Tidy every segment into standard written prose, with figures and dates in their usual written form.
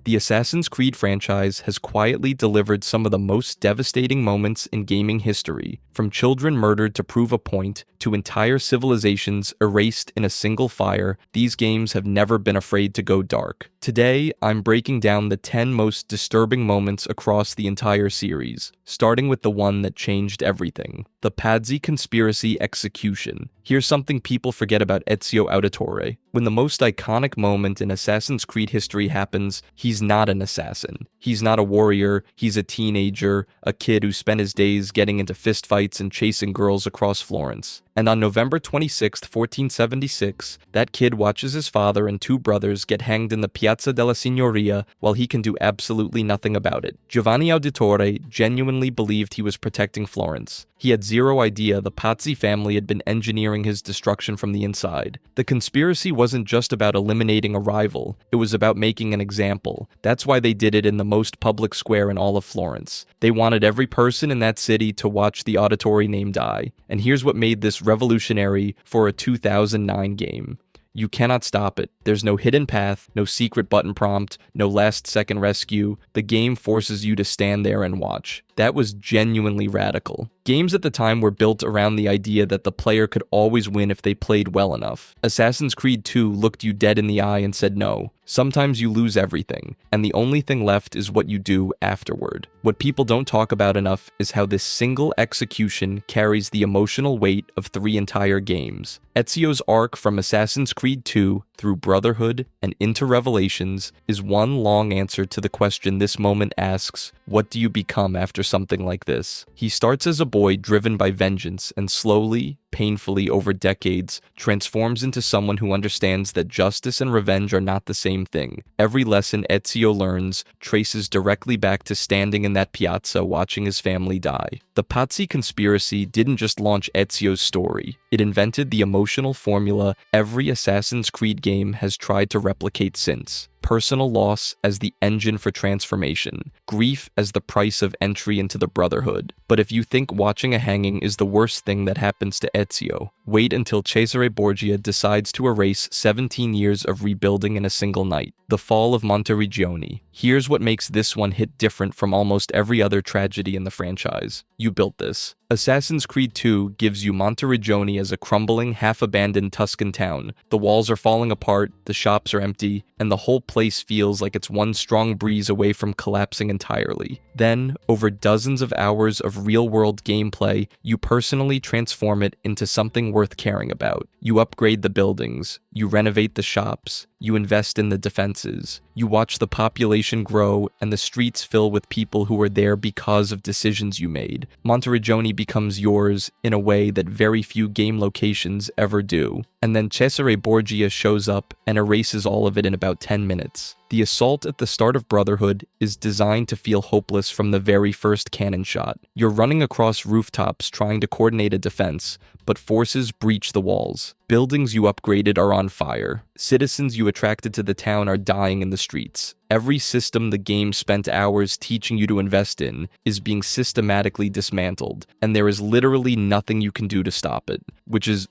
The Assassin's Creed franchise has quietly delivered some of the most devastating moments in gaming history, from children murdered to prove a point, to entire civilizations erased in a single fire. These games have never been afraid to go dark. Today, I'm breaking down the 10 most disturbing moments across the entire series, starting with the one that changed everything: the Pazzi conspiracy execution. Here's something people forget about Ezio Auditore. When the most iconic moment in Assassin's Creed history happens, he's not an assassin. He's not a warrior, he's a teenager, a kid who spent his days getting into fistfights and chasing girls across Florence. And on November 26, 1476, that kid watches his father and two brothers get hanged in the Piazza della Signoria while he can do absolutely nothing about it. Giovanni Auditore genuinely believed he was protecting Florence. He had zero idea the Pazzi family had been engineering his destruction from the inside. The conspiracy wasn't just about eliminating a rival, it was about making an example. That's why they did it in the most public square in all of Florence. They wanted every person in that city to watch the Auditore name die. And here's what made this revolutionary for a 2009 game. You cannot stop it. There's no hidden path, no secret button prompt, no last-second rescue. The game forces you to stand there and watch. That was genuinely radical. Games at the time were built around the idea that the player could always win if they played well enough. Assassin's Creed 2 looked you dead in the eye and said no. Sometimes you lose everything, and the only thing left is what you do afterward. What people don't talk about enough is how this single execution carries the emotional weight of 3 entire games. Ezio's arc from Assassin's Creed 2 through Brotherhood and into Revelations is one long answer to the question this moment asks: what do you become after something like this? He starts as a boy driven by vengeance and slowly, painfully over decades, transforms into someone who understands that justice and revenge are not the same thing. Every lesson Ezio learns traces directly back to standing in that piazza watching his family die. The Pazzi conspiracy didn't just launch Ezio's story, it invented the emotional formula every Assassin's Creed game has tried to replicate since. Personal loss as the engine for transformation, grief as the price of entry into the Brotherhood. But if you think watching a hanging is the worst thing that happens to Ezio, wait until Cesare Borgia decides to erase 17 years of rebuilding in a single night. The fall of Monteriggioni. Here's what makes this one hit different from almost every other tragedy in the franchise. You built this. Assassin's Creed 2 gives you Monteriggioni as a crumbling, half-abandoned Tuscan town. The walls are falling apart, the shops are empty, and the whole place feels like it's one strong breeze away from collapsing entirely. Then, over dozens of hours of real-world gameplay, you personally transform it into something worth caring about. You upgrade the buildings, you renovate the shops, you invest in the defenses, you watch the population grow and the streets fill with people who were there because of decisions you made. Monteriggioni becomes yours in a way that very few game locations ever do. And then Cesare Borgia shows up and erases all of it in about 10 minutes. The assault at the start of Brotherhood is designed to feel hopeless from the very first cannon shot. You're running across rooftops trying to coordinate a defense, but forces breach the walls. Buildings you upgraded are on fire. Citizens you attracted to the town are dying in the streets. Every system the game spent hours teaching you to invest in is being systematically dismantled, and there is literally nothing you can do to stop it, which is,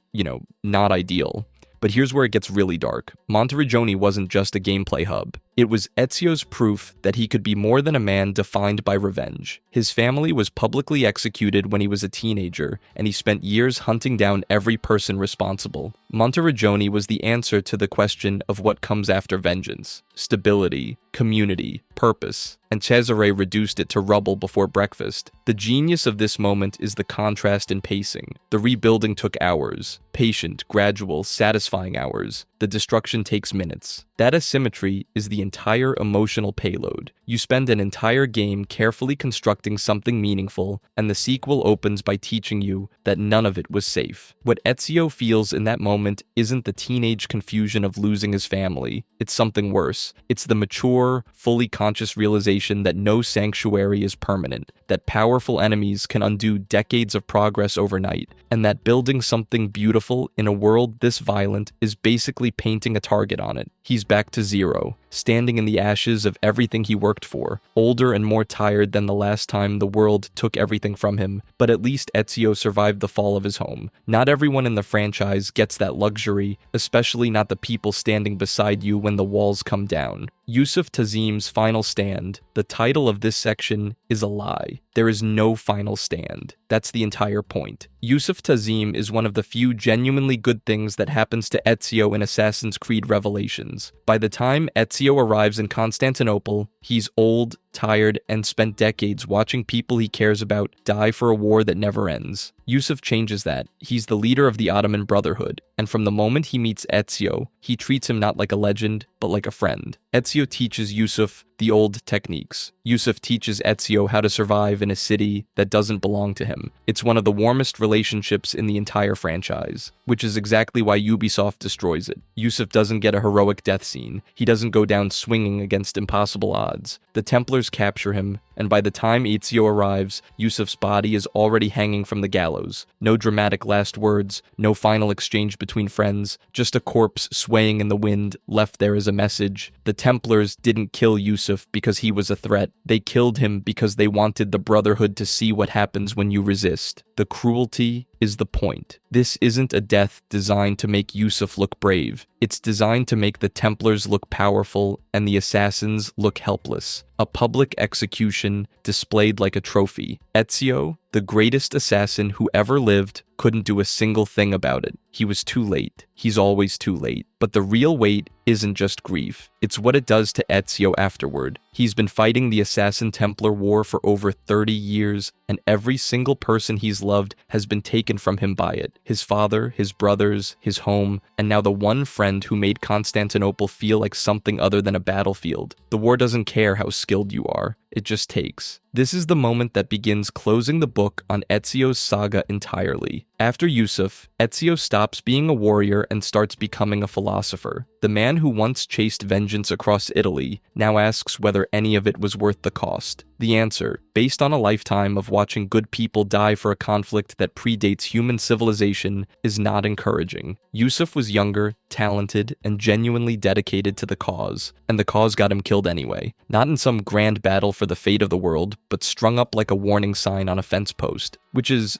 not ideal. But here's where it gets really dark. Monteriggioni wasn't just a gameplay hub. It was Ezio's proof that he could be more than a man defined by revenge. His family was publicly executed when he was a teenager, and he spent years hunting down every person responsible. Monteriggioni was the answer to the question of what comes after vengeance: stability, community, purpose, and Cesare reduced it to rubble before breakfast. The genius of this moment is the contrast in pacing. The rebuilding took hours. Patient, gradual, satisfying hours. The destruction takes minutes. That asymmetry is the entire emotional payload. You spend an entire game carefully constructing something meaningful, and the sequel opens by teaching you that none of it was safe. What Ezio feels in that moment isn't the teenage confusion of losing his family. It's something worse. It's the mature, fully conscious realization that no sanctuary is permanent, that powerful enemies can undo decades of progress overnight, and that building something beautiful in a world this violent is basically painting a target on it. He's back to zero, standing in the ashes of everything he worked for, older and more tired than the last time the world took everything from him, but at least Ezio survived the fall of his home. Not everyone in the franchise gets that luxury, especially not the people standing beside you when the walls come down. Yusuf Tazim's final stand. The title of this section is a lie. There is no final stand. That's the entire point. Yusuf Tazim is one of the few genuinely good things that happens to Ezio in Assassin's Creed Revelations. By the time Ezio arrives in Constantinople, he's old, tired, and spent decades watching people he cares about die for a war that never ends. Yusuf changes that. He's the leader of the Ottoman Brotherhood, and from the moment he meets Ezio, he treats him not like a legend, but like a friend. Ezio teaches Yusuf the old techniques. Yusuf teaches Ezio how to survive in a city that doesn't belong to him. It's one of the warmest relationships in the entire franchise, which is exactly why Ubisoft destroys it. Yusuf doesn't get a heroic death scene. He doesn't go down swinging against impossible odds. The Templars capture him, and by the time Ezio arrives, Yusuf's body is already hanging from the gallows. No dramatic last words, no final exchange between friends, just a corpse swaying in the wind, left there as a message. The Templars didn't kill Yusuf because he was a threat. They killed him because they wanted the Brotherhood to see what happens when you resist. The cruelty is the point. This isn't a death designed to make Yusuf look brave. It's designed to make the Templars look powerful and the assassins look helpless. A public execution displayed like a trophy. Ezio, the greatest assassin who ever lived, couldn't do a single thing about it. He was too late. He's always too late. But the real weight isn't just grief. It's what it does to Ezio afterward. He's been fighting the Assassin-Templar War for over 30 years, and every single person he's loved has been taken from him by it. His father, his brothers, his home, and now the one friend who made Constantinople feel like something other than a battlefield. The war doesn't care how skilled you are. It just takes. This is the moment that begins closing the book on Ezio's saga entirely. After Yusuf, Ezio stops being a warrior and starts becoming a philosopher. The man who once chased vengeance across Italy now asks whether any of it was worth the cost. The answer, based on a lifetime of watching good people die for a conflict that predates human civilization, is not encouraging. Yusuf was younger, talented, and genuinely dedicated to the cause, and the cause got him killed anyway. Not in some grand battle for the fate of the world, but strung up like a warning sign on a fence post, which is,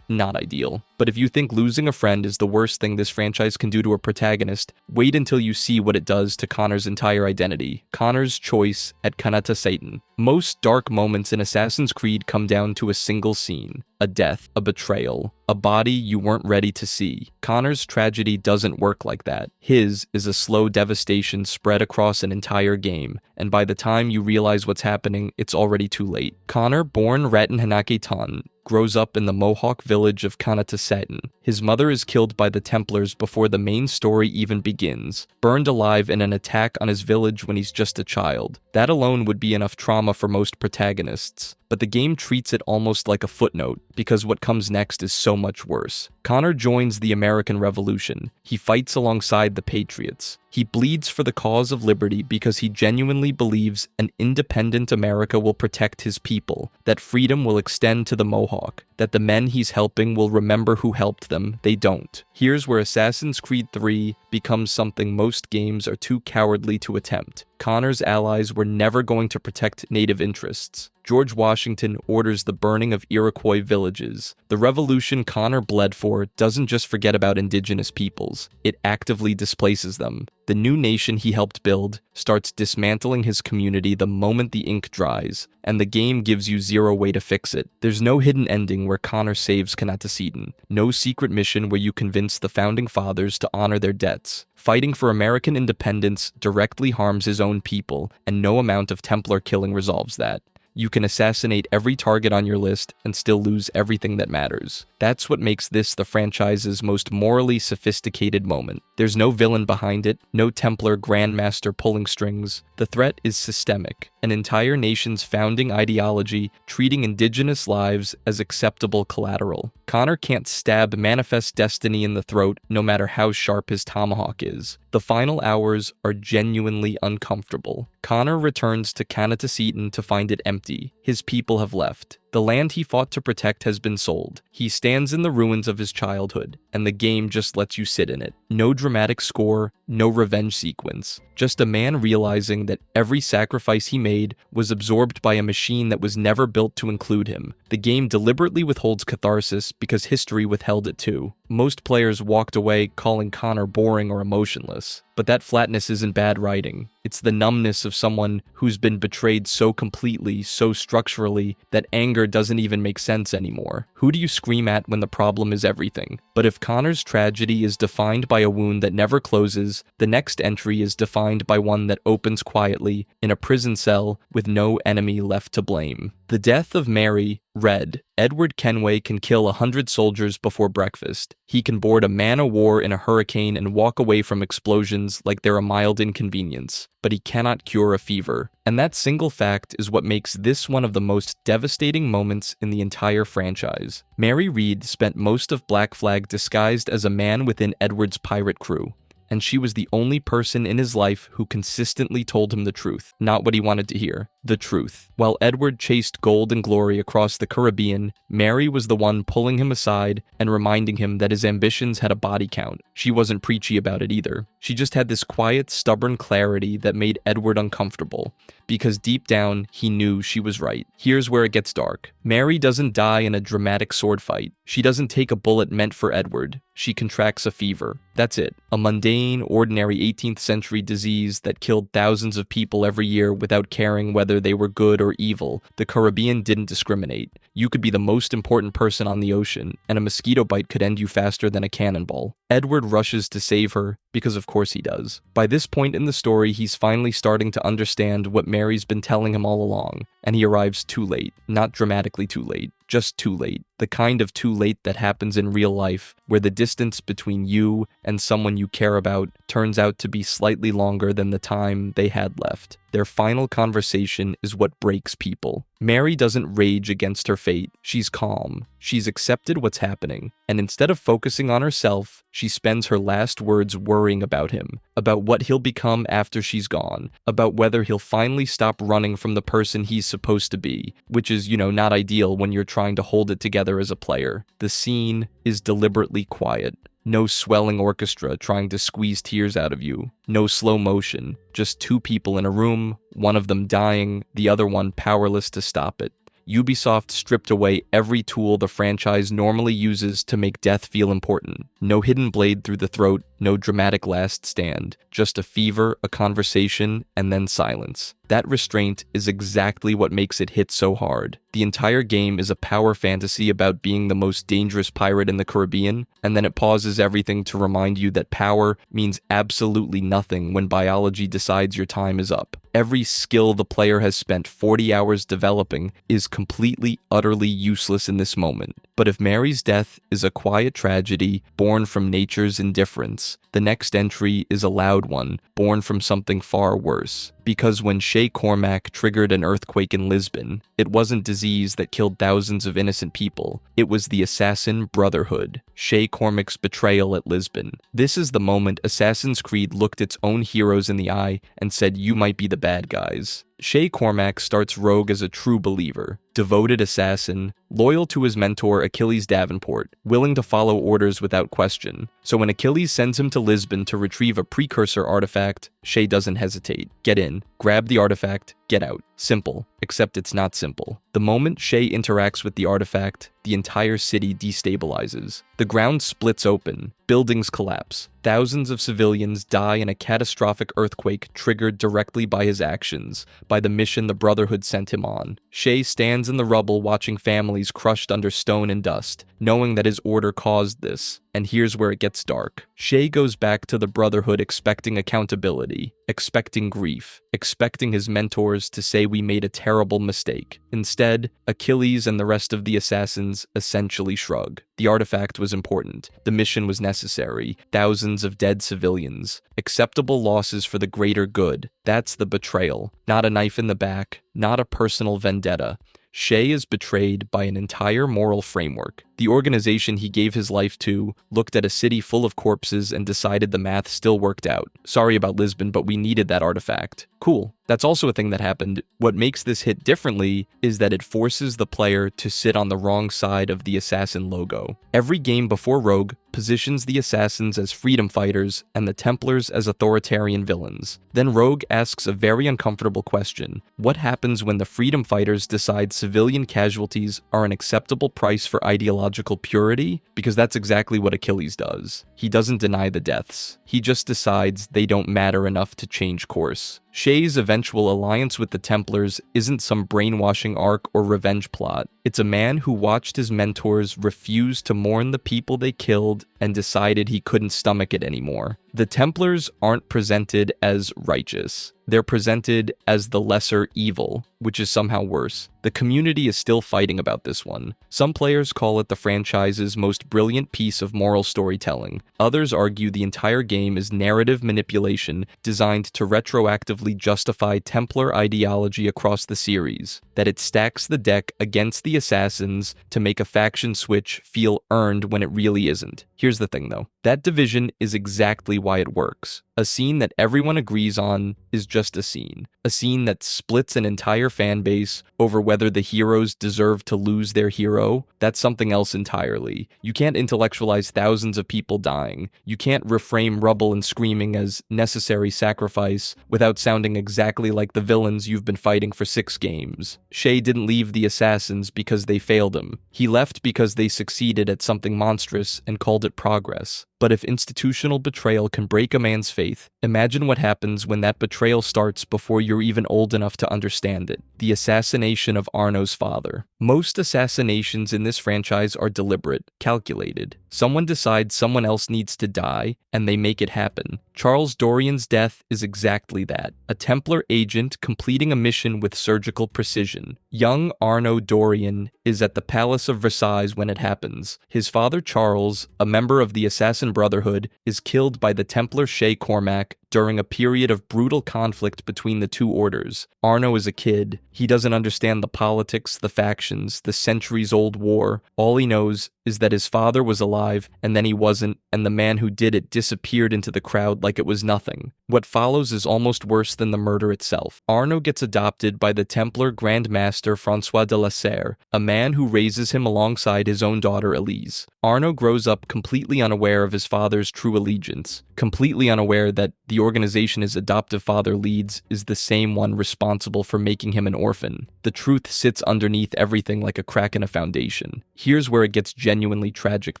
not ideal. But if you think losing a friend is the worst thing this franchise can do to a protagonist, wait until you see what it does to Connor's entire identity. Connor's choice at Kanata Satan. Most dark moments in Assassin's Creed come down to a single scene. A death, a betrayal, a body you weren't ready to see. Connor's tragedy doesn't work like that. His is a slow devastation spread across an entire game, and by the time you realize what's happening, it's already too late. Connor, born Ratten Hanake Tan, grows up in the Mohawk village of Kanata Satan. His mother is killed by the Templars before the main story even begins, burned alive in an attack on his village when he's just a child. That alone would be enough trauma for most protagonists. But the game treats it almost like a footnote, because what comes next is so much worse. Connor joins the American Revolution. He fights alongside the Patriots. He bleeds for the cause of liberty because he genuinely believes an independent America will protect his people, that freedom will extend to the Mohawk, that the men he's helping will remember who helped them. They don't. Here's where Assassin's Creed 3 becomes something most games are too cowardly to attempt. Connor's allies were never going to protect native interests. George Washington orders the burning of Iroquois villages. The revolution Connor bled for doesn't just forget about indigenous peoples, it actively displaces them. The new nation he helped build starts dismantling his community the moment the ink dries, and the game gives you zero way to fix it. There's no hidden ending where Connor saves Kanata Satan, no secret mission where you convince the founding fathers to honor their debts. Fighting for American independence directly harms his own people, and no amount of Templar killing resolves that. You can assassinate every target on your list and still lose everything that matters. That's what makes this the franchise's most morally sophisticated moment. There's no villain behind it, no Templar grandmaster pulling strings. The threat is systemic, an entire nation's founding ideology treating indigenous lives as acceptable collateral. Connor can't stab Manifest Destiny in the throat no matter how sharp his tomahawk is. The final hours are genuinely uncomfortable. Connor returns to Kanata Satan to find it empty. His people have left. The land he fought to protect has been sold. He stands in the ruins of his childhood, and the game just lets you sit in it. No dramatic score, no revenge sequence. Just a man realizing that every sacrifice he made was absorbed by a machine that was never built to include him. The game deliberately withholds catharsis because history withheld it too. Most players walked away calling Connor boring or emotionless. But that flatness isn't bad writing. It's the numbness of someone who's been betrayed so completely, so structurally, that anger doesn't even make sense anymore. Who do you scream at when the problem is everything? But if Connor's tragedy is defined by a wound that never closes, the next entry is defined by one that opens quietly in a prison cell with no enemy left to blame. The death of Mary, Red. Edward Kenway can kill 100 soldiers before breakfast. He can board a man-o'-war in a hurricane and walk away from explosions like they're a mild inconvenience, but he cannot cure a fever. And that single fact is what makes this one of the most devastating moments in the entire franchise. Mary Read spent most of Black Flag disguised as a man within Edward's pirate crew, and she was the only person in his life who consistently told him the truth, not what he wanted to hear, the truth. While Edward chased gold and glory across the Caribbean, Mary was the one pulling him aside and reminding him that his ambitions had a body count. She wasn't preachy about it either. She just had this quiet, stubborn clarity that made Edward uncomfortable, because deep down, he knew she was right. Here's where it gets dark. Mary doesn't die in a dramatic sword fight. She doesn't take a bullet meant for Edward. She contracts a fever. That's it. A mundane, ordinary 18th century disease that killed thousands of people every year without caring whether they were good or evil. The Caribbean didn't discriminate. You could be the most important person on the ocean, and a mosquito bite could end you faster than a cannonball. Edward rushes to save her, because of course he does. By this point in the story, he's finally starting to understand what Mary's been telling him all along, and he arrives too late. Not dramatically too late, just too late. The kind of too late that happens in real life, where the distance between you and someone you care about turns out to be slightly longer than the time they had left. Their final conversation is what breaks people. Mary doesn't rage against her fate. She's calm. She's accepted what's happening. And instead of focusing on herself, she spends her last words worrying about him, about what he'll become after she's gone, about whether he'll finally stop running from the person he's supposed to be, which is, not ideal when you're trying to hold it together as a player. The scene is deliberately quiet. No swelling orchestra trying to squeeze tears out of you. No slow motion. Just two people in a room, one of them dying, the other one powerless to stop it. Ubisoft stripped away every tool the franchise normally uses to make death feel important. No hidden blade through the throat, no dramatic last stand. Just a fever, a conversation, and then silence. That restraint is exactly what makes it hit so hard. The entire game is a power fantasy about being the most dangerous pirate in the Caribbean, and then it pauses everything to remind you that power means absolutely nothing when biology decides your time is up. Every skill the player has spent 40 hours developing is completely, utterly useless in this moment. But if Mary's death is a quiet tragedy born from nature's indifference, the next entry is a loud one, born from something far worse. Because when Shay Cormac triggered an earthquake in Lisbon, it wasn't disease that killed thousands of innocent people. It was the Assassin Brotherhood, Shay Cormac's betrayal at Lisbon. This is the moment Assassin's Creed looked its own heroes in the eye and said, "You might be the bad guys." Shay Cormac starts Rogue as a true believer, devoted assassin, loyal to his mentor Achilles Davenport, willing to follow orders without question. So when Achilles sends him to Lisbon to retrieve a precursor artifact, Shay doesn't hesitate. Get in, grab the artifact, get out. Simple, except it's not simple. The moment Shay interacts with the artifact, the entire city destabilizes. The ground splits open, buildings collapse, thousands of civilians die in a catastrophic earthquake triggered directly by his actions, by the mission the Brotherhood sent him on. Shay stands in the rubble watching families crushed under stone and dust, knowing that his order caused this. And here's where it gets dark. Shay goes back to the Brotherhood expecting accountability, expecting grief, expecting his mentors to say we made a terrible mistake. Instead, Achilles and the rest of the assassins essentially shrug. The artifact was important. The mission was necessary. Thousands of dead civilians. Acceptable losses for the greater good. That's the betrayal. Not a knife in the back. Not a personal vendetta. Shay is betrayed by an entire moral framework. The organization he gave his life to looked at a city full of corpses and decided the math still worked out. Sorry about Lisbon, but we needed that artifact. Cool. That's also a thing that happened. What makes this hit differently is that it forces the player to sit on the wrong side of the assassin logo. Every game before Rogue positions the assassins as freedom fighters and the Templars as authoritarian villains. Then Rogue asks a very uncomfortable question. What happens when the freedom fighters decide civilian casualties are an acceptable price for ideological purity? Because that's exactly what Achilles does. He doesn't deny the deaths. He just decides they don't matter enough to change course. Shay's eventual alliance with the Templars isn't some brainwashing arc or revenge plot. It's a man who watched his mentors refuse to mourn the people they killed and decided he couldn't stomach it anymore. The Templars aren't presented as righteous. They're presented as the lesser evil, which is somehow worse. The community is still fighting about this one. Some players call it the franchise's most brilliant piece of moral storytelling. Others argue the entire game is narrative manipulation designed to retroactively justify Templar ideology across the series, that it stacks the deck against the assassins to make a faction switch feel earned when it really isn't. Here's the thing though, that division is exactly why it works. A scene that everyone agrees on is just a scene. A scene that splits an entire fan base over whether the heroes deserve to lose their hero, that's something else entirely. You can't intellectualize thousands of people dying. You can't reframe rubble and screaming as necessary sacrifice without sounding exactly like the villains you've been fighting for 6 games. Shay didn't leave the assassins because they failed him. He left because they succeeded at something monstrous and called it progress. But if institutional betrayal can break a man's faith, imagine what happens when that betrayal starts before you're even old enough to understand it. The assassination of Arno's father. Most assassinations in this franchise are deliberate, calculated. Someone decides someone else needs to die, and they make it happen. Charles Dorian's death is exactly that. A Templar agent completing a mission with surgical precision. Young Arno Dorian is at the Palace of Versailles when it happens. His father Charles, a member of the Assassin Brotherhood, is killed by the Templar Shay Cormac during a period of brutal conflict between the two orders. Arno is a kid. He doesn't understand the politics, the factions, the centuries-old war. All he knows is that his father was alive, and then he wasn't, and the man who did it disappeared into the crowd like it was nothing. What follows is almost worse than the murder itself. Arno gets adopted by the Templar Grand Master Francois de la Serre, a man who raises him alongside his own daughter Elise. Arno grows up completely unaware of his father's true allegiance, completely unaware that the organization his adoptive father leads is the same one responsible for making him an orphan. The truth sits underneath everything like a crack in a foundation. Here's where it gets genuinely tragic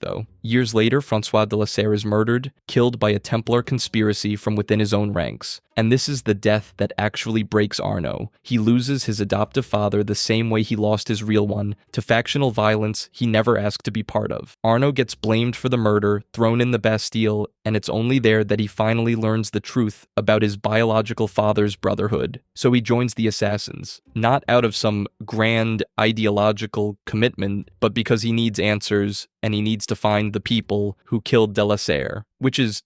though. Years later, Francois de la Serre is murdered, killed by a Templar conspiracy from within his own ranks. And this is the death that actually breaks Arno. He loses his adoptive father the same way he lost his real one, to factional violence he never asked to be part of. Arno gets blamed for the murder, thrown in the Bastille, and it's only there that he finally learns the truth about his biological father's brotherhood. So he joins the assassins, not out of some grand ideological commitment, but because he needs answers and he needs to find the people who killed de la Serre, which is,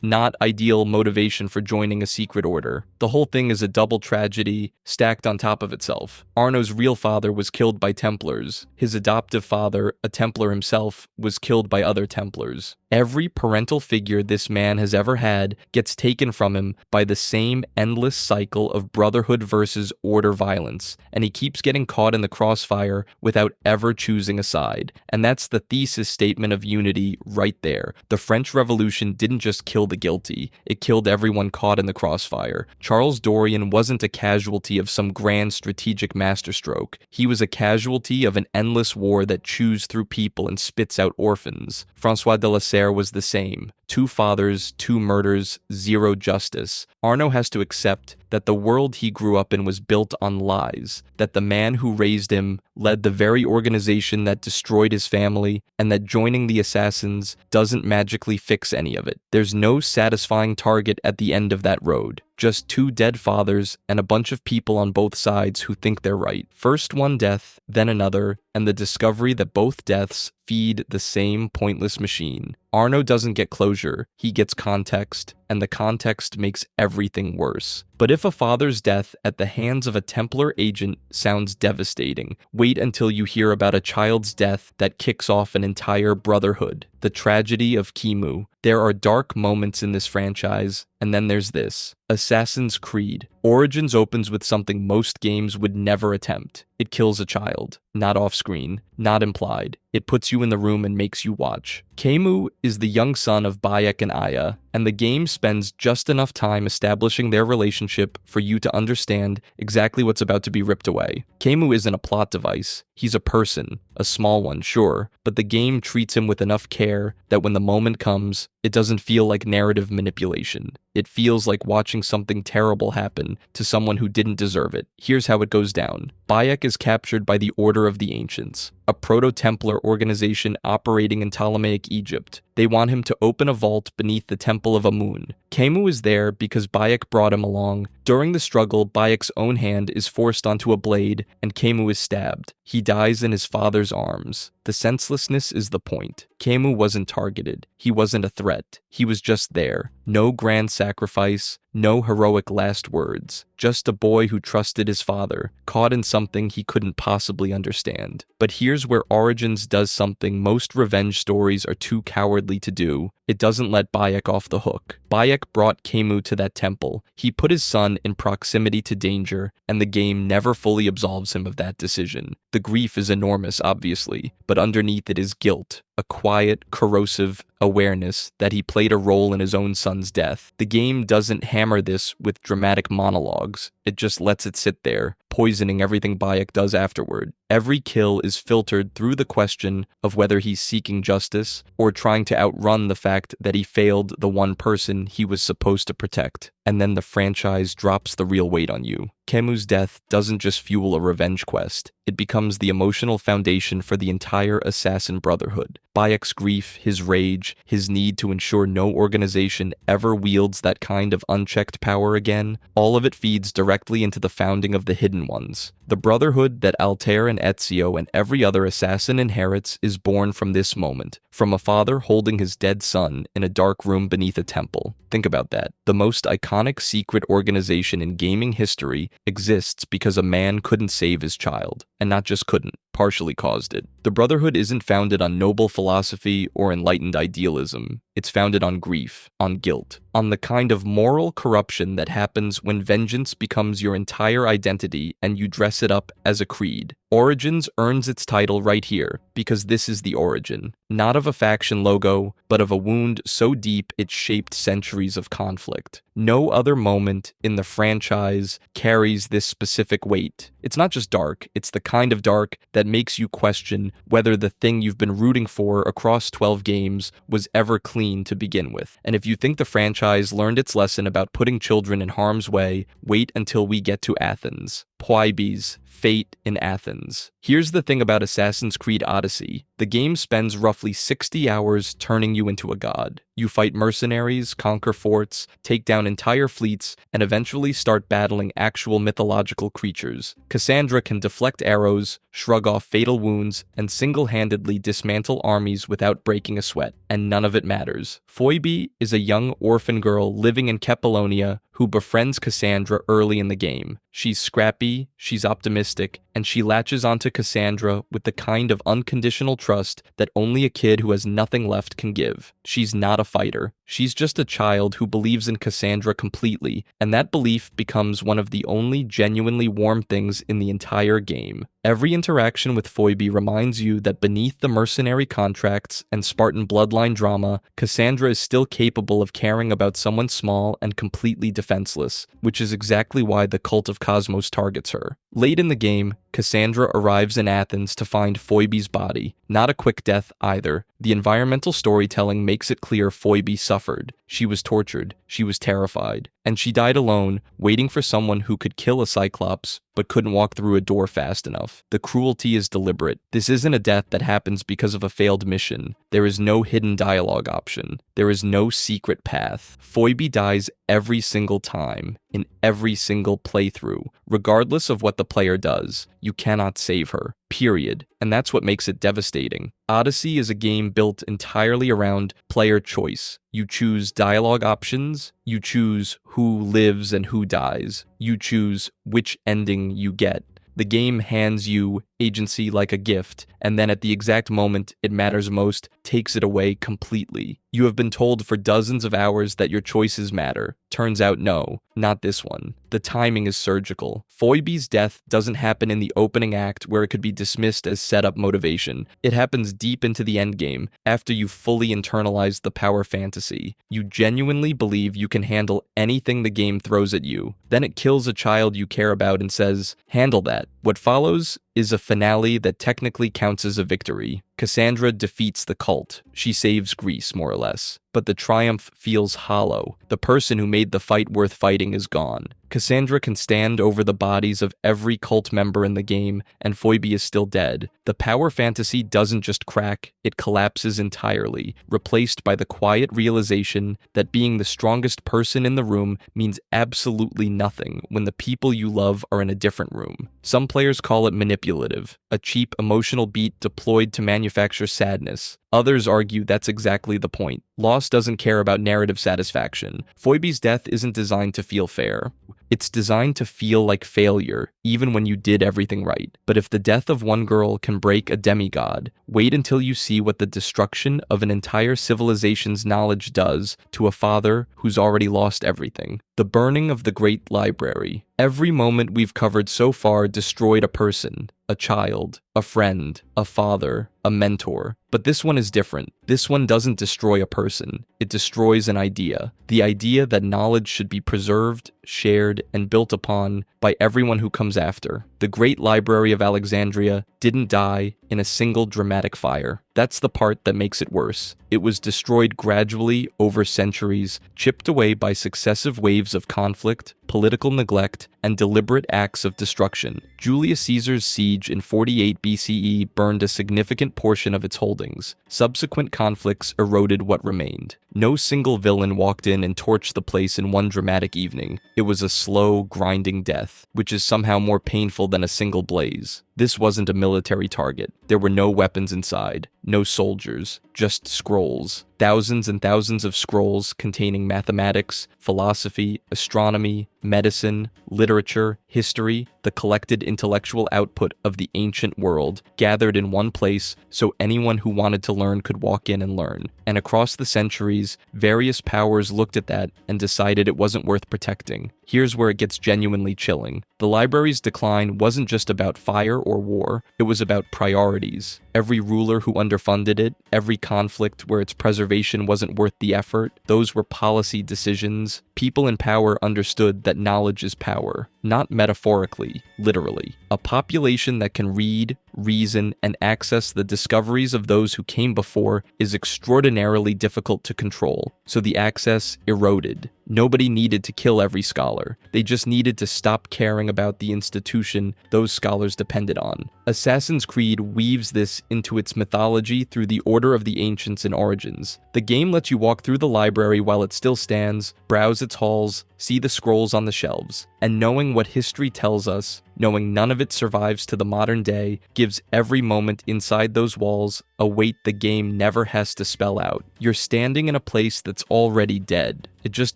not ideal motivation for joining a secret order. The whole thing is a double tragedy stacked on top of itself. Arno's real father was killed by Templars. His adoptive father, a Templar himself, was killed by other Templars. Every parental figure this man has ever had gets taken from him by the same endless cycle of brotherhood versus order violence, and he keeps getting caught in the crossfire without ever choosing a side. And that's the thesis statement of unity right there. The French Revolution didn't just kill the guilty, it killed everyone caught in the crossfire. Charles Dorian wasn't a casualty of some grand strategic masterstroke. He was a casualty of an endless war that chews through people and spits out orphans. Francois de la Serre was the same. 2 fathers, 2 murders, 0 justice. Arno has to accept that the world he grew up in was built on lies, that the man who raised him led the very organization that destroyed his family, and that joining the assassins doesn't magically fix any of it. There's no satisfying target at the end of that road. Just 2 dead fathers and a bunch of people on both sides who think they're right. First one death, then another, and the discovery that both deaths feed the same pointless machine. Arno doesn't get closure, he gets context, and the context makes everything worse. But if a father's death at the hands of a Templar agent sounds devastating, wait until you hear about a child's death that kicks off an entire brotherhood. The tragedy of Kimu. There are dark moments in this franchise, and then there's this. Assassin's Creed. Origins opens with something most games would never attempt. It kills a child. Not off-screen, not implied. It puts you in the room and makes you watch. Kemu is the young son of Bayek and Aya, and the game spends just enough time establishing their relationship for you to understand exactly what's about to be ripped away. Kemu isn't a plot device. He's a person, a small one, sure, but the game treats him with enough care that when the moment comes, it doesn't feel like narrative manipulation. It feels like watching something terrible happen to someone who didn't deserve it. Here's how it goes down. Bayek is captured by the Order of the Ancients, a proto-Templar organization operating in Ptolemaic Egypt. They want him to open a vault beneath the Temple of Amun. Kemu is there because Bayek brought him along. During the struggle, Bayek's own hand is forced onto a blade, and Kemu is stabbed. He dies in his father's arms. The senselessness is the point. Kemu wasn't targeted. He wasn't a threat. He was just there. No grand sacrifice, no heroic last words. Just a boy who trusted his father, caught in something he couldn't possibly understand. But here's where Origins does something most revenge stories are too cowardly to do. It doesn't let Bayek off the hook. Bayek brought Kemu to that temple. He put his son in proximity to danger, and the game never fully absolves him of that decision. The grief is enormous, obviously, but underneath it is guilt, a quiet, corrosive awareness that he played a role in his own son's death. The game doesn't hammer this with dramatic monologues. It just lets it sit there, poisoning everything Bayek does afterward. Every kill is filtered through the question of whether he's seeking justice or trying to outrun the fact that he failed the one person he was supposed to protect. And then the franchise drops the real weight on you. Kemu's death doesn't just fuel a revenge quest. It becomes the emotional foundation for the entire Assassin Brotherhood. Bayek's grief, his rage, his need to ensure no organization ever wields that kind of unchecked power again, all of it feeds directly into the founding of the Hidden Ones. The brotherhood that Altair and Ezio and every other assassin inherits is born from this moment, from a father holding his dead son in a dark room beneath a temple. Think about that. The most iconic secret organization in gaming history exists because a man couldn't save his child, and not just couldn't, partially caused it. The Brotherhood isn't founded on noble philosophy or enlightened idealism. It's founded on grief, on guilt, on the kind of moral corruption that happens when vengeance becomes your entire identity and you dress it up as a creed. Origins earns its title right here, because this is the origin, not of a faction logo, but of a wound so deep it shaped centuries of conflict. No other moment in the franchise carries this specific weight. It's not just dark, it's the kind of dark that makes you question whether the thing you've been rooting for across 12 games was ever clean to begin with. And if you think the franchise learned its lesson about putting children in harm's way, wait until we get to Athens. Poibes, Fate in Athens. Here's the thing about Assassin's Creed Odyssey. The game spends roughly 60 hours turning you into a god. You fight mercenaries, conquer forts, take down entire fleets, and eventually start battling actual mythological creatures. Cassandra can deflect arrows, shrug off fatal wounds, and single-handedly dismantle armies without breaking a sweat, and none of it matters. Phoebe is a young orphan girl living in Kepalonia who befriends Cassandra early in the game. She's scrappy, she's optimistic, and she latches onto Cassandra with the kind of unconditional trust that only a kid who has nothing left can give. She's not a fighter. She's just a child who believes in Cassandra completely, and that belief becomes one of the only genuinely warm things in the entire game. Every interaction with Phoebe reminds you that beneath the mercenary contracts and Spartan bloodline drama, Cassandra is still capable of caring about someone small and completely defenseless, which is exactly why the Cult of Cosmos targets her. Late in the game, Cassandra arrives in Athens to find Phoebe's body. Not a quick death either. The environmental storytelling makes it clear Phoebe suffered. She was tortured. She was terrified. And she died alone, waiting for someone who could kill a Cyclops, but couldn't walk through a door fast enough. The cruelty is deliberate. This isn't a death that happens because of a failed mission. There is no hidden dialogue option. There is no secret path. Phoebe dies every single time, in every single playthrough. Regardless of what the player does, you cannot save her. period. And that's what makes it devastating. Odyssey is a game built entirely around player choice. You choose dialogue options, you choose who lives and who dies, you choose which ending you get. The game hands you agency like a gift, and then at the exact moment it matters most, takes it away completely. You have been told for dozens of hours that your choices matter. Turns out no, not this one. The timing is surgical. Phoebe's death doesn't happen in the opening act where it could be dismissed as setup motivation. It happens deep into the endgame, after you fully internalize the power fantasy. You genuinely believe you can handle anything the game throws at you. Then it kills a child you care about and says, "Handle that." What follows is a finale that technically counts as a victory. Cassandra defeats the cult. She saves Greece, more or less. But the triumph feels hollow. The person who made the fight worth fighting is gone. Cassandra can stand over the bodies of every cult member in the game, and Phoebe is still dead. The power fantasy doesn't just crack, it collapses entirely, replaced by the quiet realization that being the strongest person in the room means absolutely nothing when the people you love are in a different room. Some players call it manipulative, a cheap emotional beat deployed to manufacture sadness. Others argue that's exactly the point. Lost doesn't care about narrative satisfaction. Phoebe's death isn't designed to feel fair. It's designed to feel like failure, even when you did everything right. But if the death of one girl can break a demigod, wait until you see what the destruction of an entire civilization's knowledge does to a father who's already lost everything. The burning of the Great Library. Every moment we've covered so far destroyed a person, a child, a friend, a father, a mentor. But this one is different. This one doesn't destroy a person. It destroys an idea. The idea that knowledge should be preserved, shared, and built upon by everyone who comes after. The Great Library of Alexandria didn't die in a single dramatic fire. That's the part that makes it worse. It was destroyed gradually over centuries, chipped away by successive waves of conflict, political neglect, and deliberate acts of destruction. Julius Caesar's siege in 48 BCE burned a significant portion of its holdings. Subsequent conflicts eroded what remained. No single villain walked in and torched the place in one dramatic evening. It was a slow, grinding death, which is somehow more painful than a single blaze. This wasn't a military target. There were no weapons inside, no soldiers, just scrolls. Thousands and thousands of scrolls containing mathematics, philosophy, astronomy, medicine, literature, history, the collected intellectual output of the ancient world, gathered in one place so anyone who wanted to learn could walk in and learn. And across the centuries, various powers looked at that and decided it wasn't worth protecting. Here's where it gets genuinely chilling. The library's decline wasn't just about fire or war, it was about priorities. Every ruler who underfunded it, every conflict where its preservation wasn't worth the effort, those were policy decisions. People in power understood that knowledge is power, not metaphorically, literally. A population that can read, reason, and access the discoveries of those who came before is extraordinarily difficult to control, so the access eroded. Nobody needed to kill every scholar. They just needed to stop caring about the institution those scholars depended on. Assassin's Creed weaves this into its mythology through the Order of the Ancients and Origins. The game lets you walk through the library while it still stands, browse its halls, see the scrolls on the shelves, and knowing what history tells us, knowing none of it survives to the modern day, gives every moment inside those walls a weight the game never has to spell out. You're standing in a place that's already dead. It just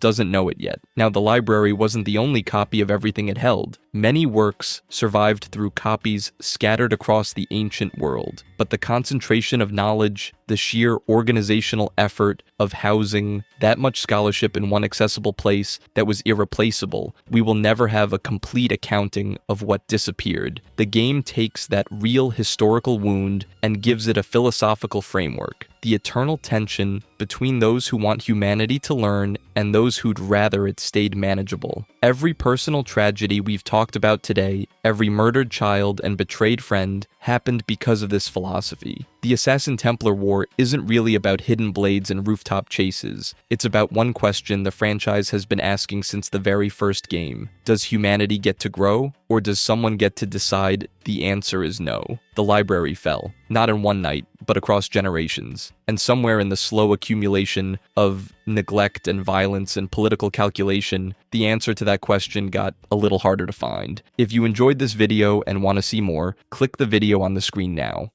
doesn't know it yet. Now, the library wasn't the only copy of everything it held. Many works survived through copies scattered across the ancient world. But the concentration of knowledge, the sheer organizational effort of housing that much scholarship in one accessible place that was irreplaceable, we will never have a complete accounting of what disappeared. The game takes that real historical wound and gives it a philosophical framework. The eternal tension between those who want humanity to learn and those who'd rather it stayed manageable. Every personal tragedy we've talked about today, every murdered child and betrayed friend, happened because of this philosophy. The Assassin-Templar War isn't really about hidden blades and rooftop chases. It's about one question the franchise has been asking since the very first game. Does humanity get to grow, or does someone get to decide the answer is no? The library fell. Not in one night, but across generations. And somewhere in the slow accumulation of neglect and violence and political calculation, the answer to that question got a little harder to find. If you enjoyed this video and want to see more, click the video on the screen now.